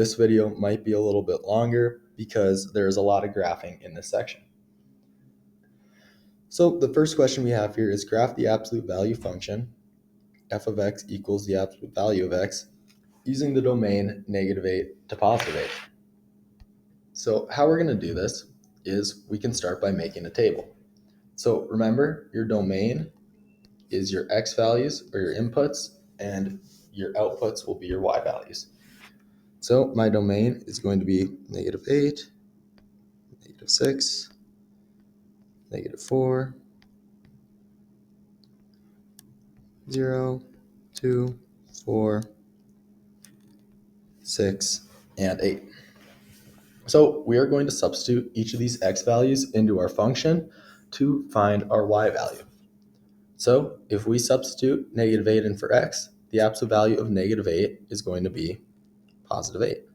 This video might be a little bit longer because there's a lot of graphing in this section. So the first question we have here is graph the absolute value function f of x equals the absolute value of x using the domain -8 to +8. So how we're going to do this is we can start by making a table. So remember, your domain is your x values or your inputs, and your outputs will be your y values. So my domain is going to be -8, -6, -4, 0, 2, 4, 6, and 8. So we are going to substitute each of these x values into our function to find our y value. So if we substitute -8 in for x, the absolute value of -8 is going to be +8.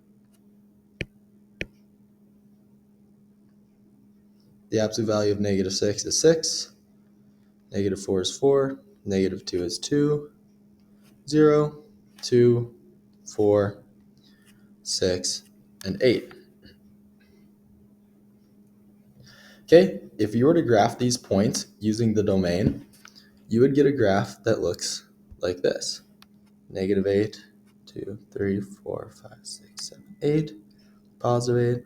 The absolute value of -6 is 6, -4 is 4, -2 is 2, 0, 2, 4, 6, and 8. Okay, if you were to graph these points using the domain, you would get a graph that looks like this. -8, 2, 3, 4, 5, 6, 7, 8, +8,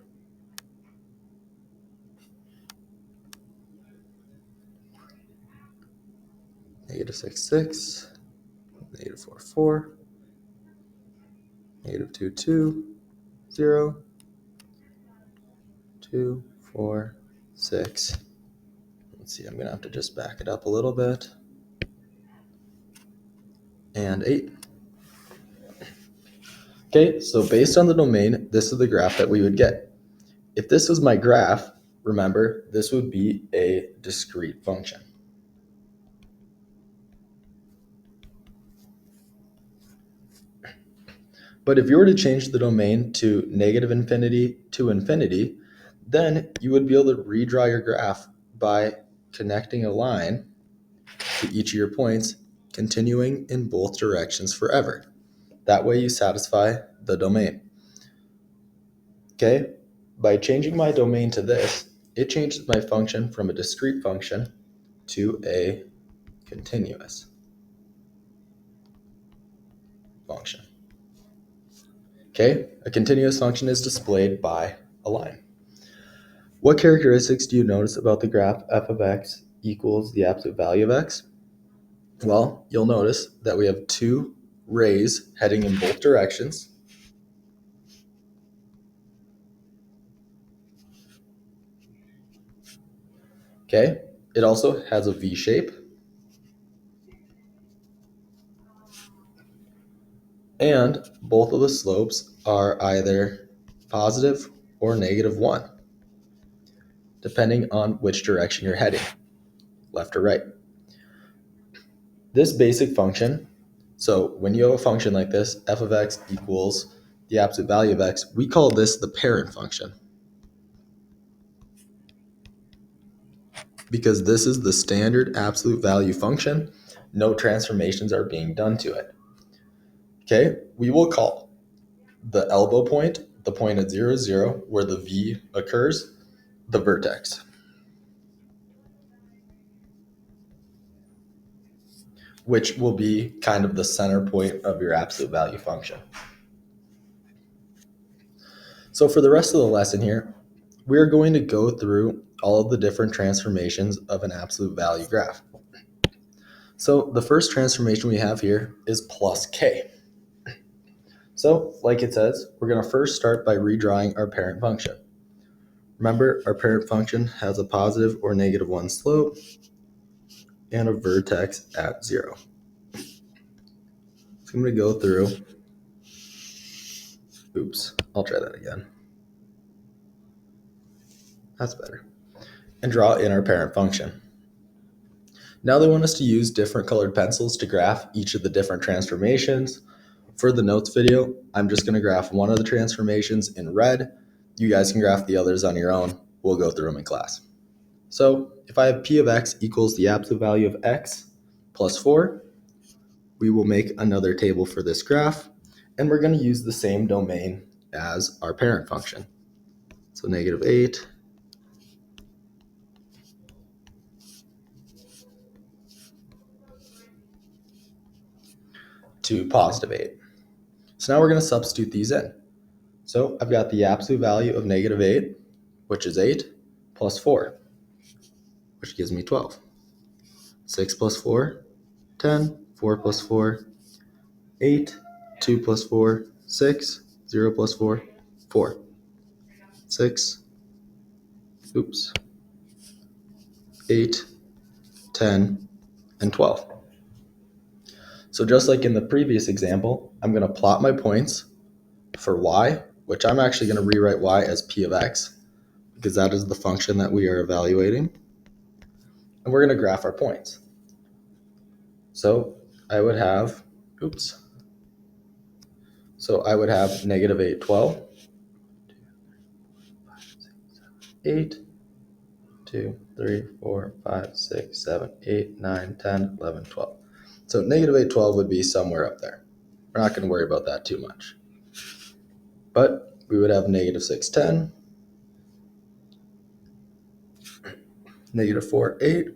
-6, 6, -4, 4, -2, 2, 0, 2, 4, 6. Let's see, I'm going to have to just back it up a little bit. And 8. Okay, so based on the domain, this is the graph that we would get. If this was my graph, remember, this would be a discrete function. But if you were to change the domain to -infinity to infinity, then you would be able to redraw your graph by connecting a line to each of your points, continuing in both directions forever. That way you satisfy the domain. Okay, by changing my domain to this, it changes my function from a discrete function to a continuous function. Okay, a continuous function is displayed by a line. What characteristics do you notice about the graph f of x equals the absolute value of x? Well, you'll notice that we have two rays heading in both directions. Okay, it also has a V shape. And both of the slopes are either positive or -1, depending on which direction you're heading, left or right. This basic function, so when you have a function like this, f of x equals the absolute value of x, we call this the parent function, because this is the standard absolute value function. No transformations are being done to it. Okay, we will call the elbow point, the point at 0, 0, where the V occurs, the vertex, which will be kind of the center point of your absolute value function. So for the rest of the lesson here, we're going to go through all of the different transformations of an absolute value graph. So the first transformation we have here is plus k. So like it says, we're going to first start by redrawing our parent function. Remember, our parent function has a positive or -1 slope and a vertex at 0. So I'm going to go through, I'll try that again. That's better. And draw in our parent function. Now they want us to use different colored pencils to graph each of the different transformations. For the notes video, I'm just going to graph one of the transformations in red. You guys can graph the others on your own. We'll go through them in class. So if I have p of x equals the absolute value of x plus 4, we will make another table for this graph, and we're going to use the same domain as our parent function. So negative 8 to positive 8. So now we're going to substitute these in. So I've got the absolute value of negative 8, which is 8, plus 4, which gives me 12. 6 plus 4, 10. 4 plus 4, 8. 2 plus 4, 6. 0 plus 4, 4. 6. 8, 10, and 12. So just like in the previous example, I'm going to plot my points for y, which I'm actually going to rewrite y as p of x, because that is the function that we are evaluating. And we're going to graph our points. So I would have, negative 8, 12, 8, 2, 3, 4, 5, 6, 7, 8, 9, 10, 11, 12. So negative 8, 12 would be somewhere up there. We're not going to worry about that too much. But we would have negative 6, 10, negative 4, 8,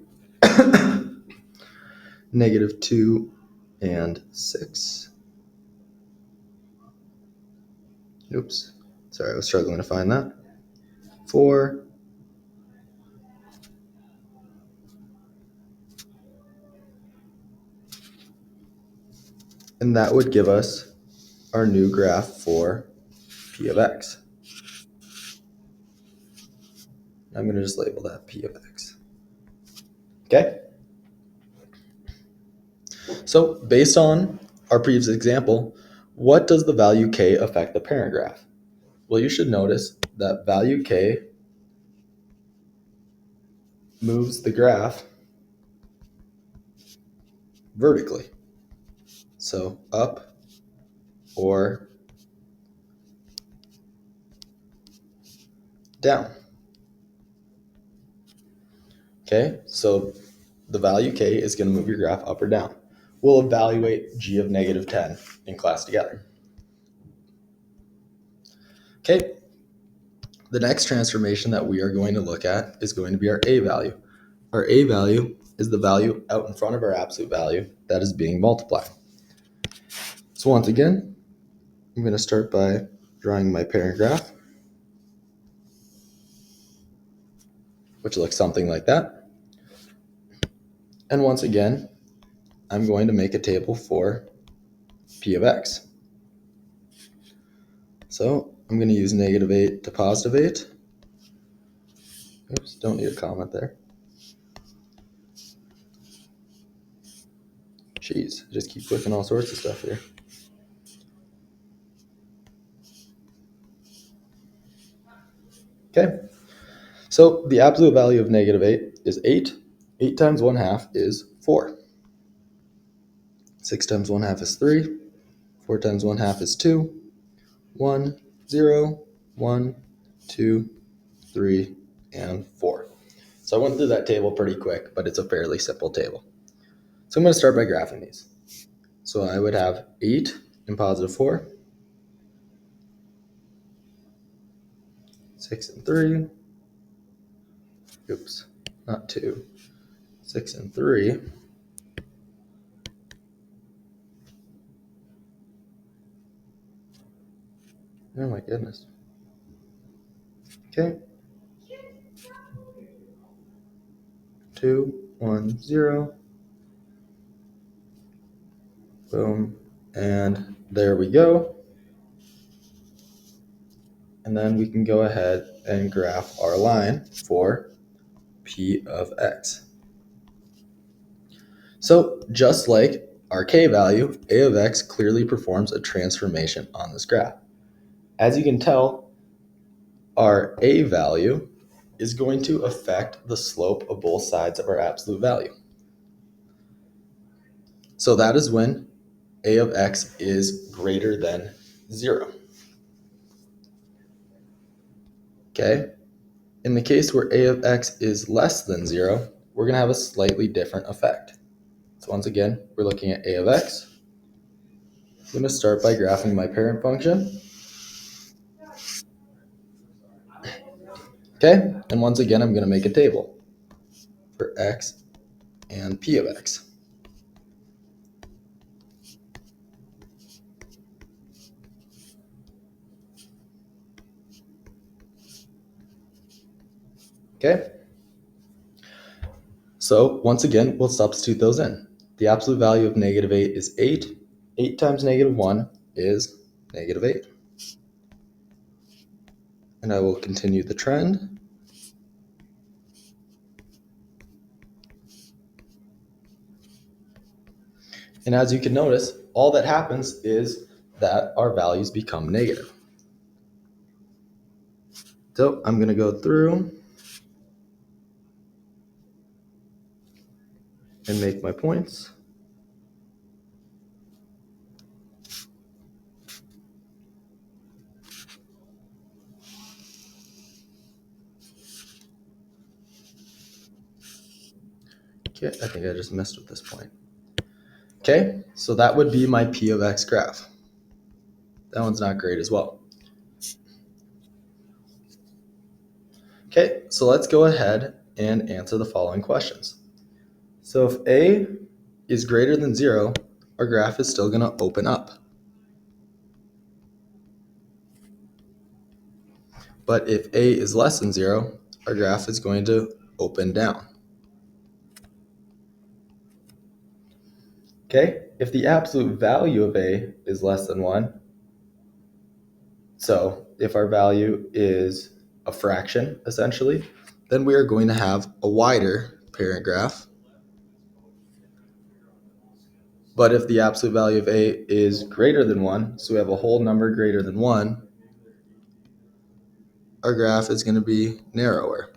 negative 2 and 6. Sorry, I was struggling to find that. 4, and that would give us our new graph for p of x. I'm going to just label that p of x. Okay? So based on our previous example, what does the value k affect the parent graph? Well, you should notice that value k moves the graph vertically. So up or down. Okay, so the value k is going to move your graph up or down. We'll evaluate g of negative 10 in class together. Okay, the next transformation that we are going to look at is going to be our a value. Our a value is the value out in front of our absolute value that is being multiplied. So once again, I'm going to start by drawing my parent graph, which looks something like that. And once again, I'm going to make a table for p of x. So I'm going to use negative 8 to positive 8. Oops, don't need a comment there. Jeez, I just keep clicking all sorts of stuff here. Okay, so the absolute value of negative 8 is 8. 8 times 1/2 is 4. 6 times 1/2 is 3. 4 times 1/2 is 2. 1, 0, 1, 2, 3, and 4. So I went through that table pretty quick, but it's a fairly simple table. So I'm going to start by graphing these. So I would have 8 and positive 4, 6 and 3, not 2, 6 and 3, oh my goodness. Okay. 2, 1, 0. Boom. And there we go. And then we can go ahead and graph our line for p of x. So just like our k value, a of x clearly performs a transformation on this graph. As you can tell, our a value is going to affect the slope of both sides of our absolute value. So that is when a of x is greater than 0. Okay? In the case where a of x is less than 0, we're going to have a slightly different effect. So once again, we're looking at a of x. I'm going to start by graphing my parent function. Okay, and once again, I'm going to make a table for x and p of x. Okay, so once again, we'll substitute those in. The absolute value of -8 is 8. 8 times -1 is -8. And I will continue the trend. And as you can notice, all that happens is that our values become negative. So I'm going to go through and make my points. Okay, I think I just messed with this point. Okay, so that would be my P of X graph. That one's not great as well. Okay, so let's go ahead and answer the following questions. So if A is greater than 0, our graph is still going to open up. But if A is less than 0, our graph is going to open down. Okay, if the absolute value of A is less than 1, so if our value is a fraction, essentially, then we are going to have a wider parent graph. But if the absolute value of A is greater than 1, so we have a whole number greater than 1, our graph is going to be narrower.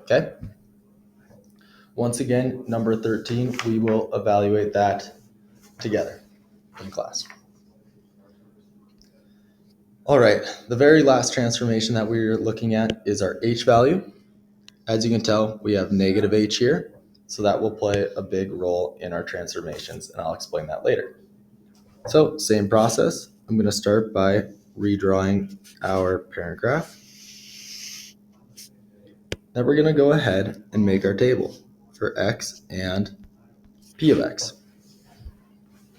Okay? Once again, number 13, we will evaluate that together in class. All right, the very last transformation that we're looking at is our h value. As you can tell, we have negative h here, so that will play a big role in our transformations, and I'll explain that later. So, same process. I'm going to start by redrawing our parent graph. Then we're going to go ahead and make our table for x and p of x.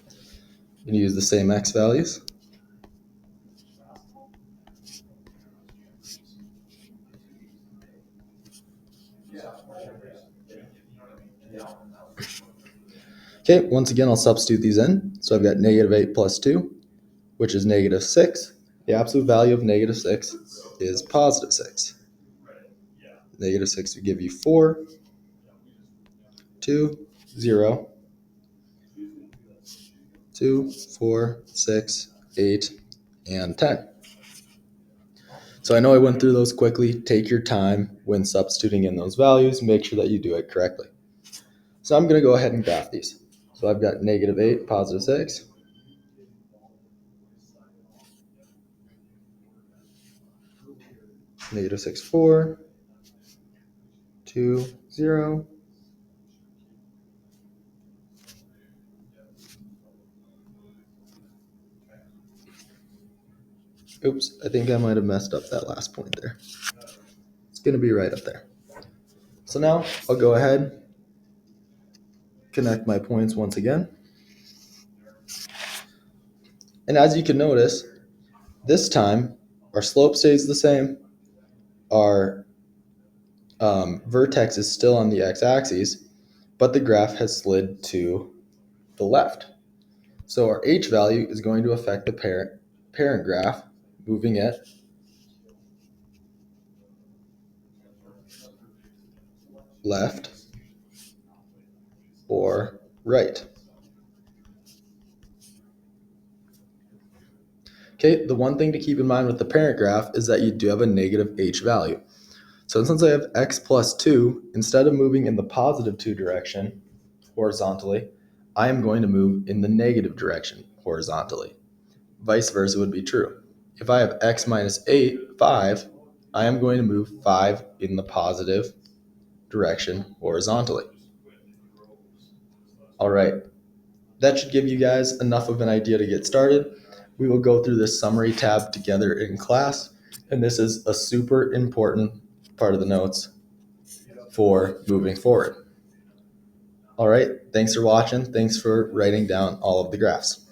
I'm going to use the same x values. Okay, once again, I'll substitute these in. So I've got -8 plus 2, which is -6. The absolute value of -6 is +6. -6 would give you 4, 2, 0, 2, 4, 6, 8, and 10. So I know I went through those quickly. Take your time when substituting in those values. Make sure that you do it correctly. So I'm going to go ahead and graph these. So I've got -8, +6. -6, 4, 2, 0. Oops, I think I might have messed up that last point there. It's going to be right up there. So now I'll go ahead, connect my points once again. And as you can notice, this time our slope stays the same. Our vertex is still on the x-axis, but the graph has slid to the left. So our h value is going to affect the parent graph, moving it left or right. Okay, the one thing to keep in mind with the parent graph is that you do have a negative h value. So since I have x plus 2, instead of moving in the positive 2 direction horizontally, I am going to move in the negative direction horizontally. Vice versa would be true. If I have x minus 8, 5, I am going to move 5 in the positive direction horizontally. All right, that should give you guys enough of an idea to get started. We will go through this summary tab together in class, And this is a super important part of the notes for moving forward. All right, thanks for watching. Thanks for writing down all of the graphs.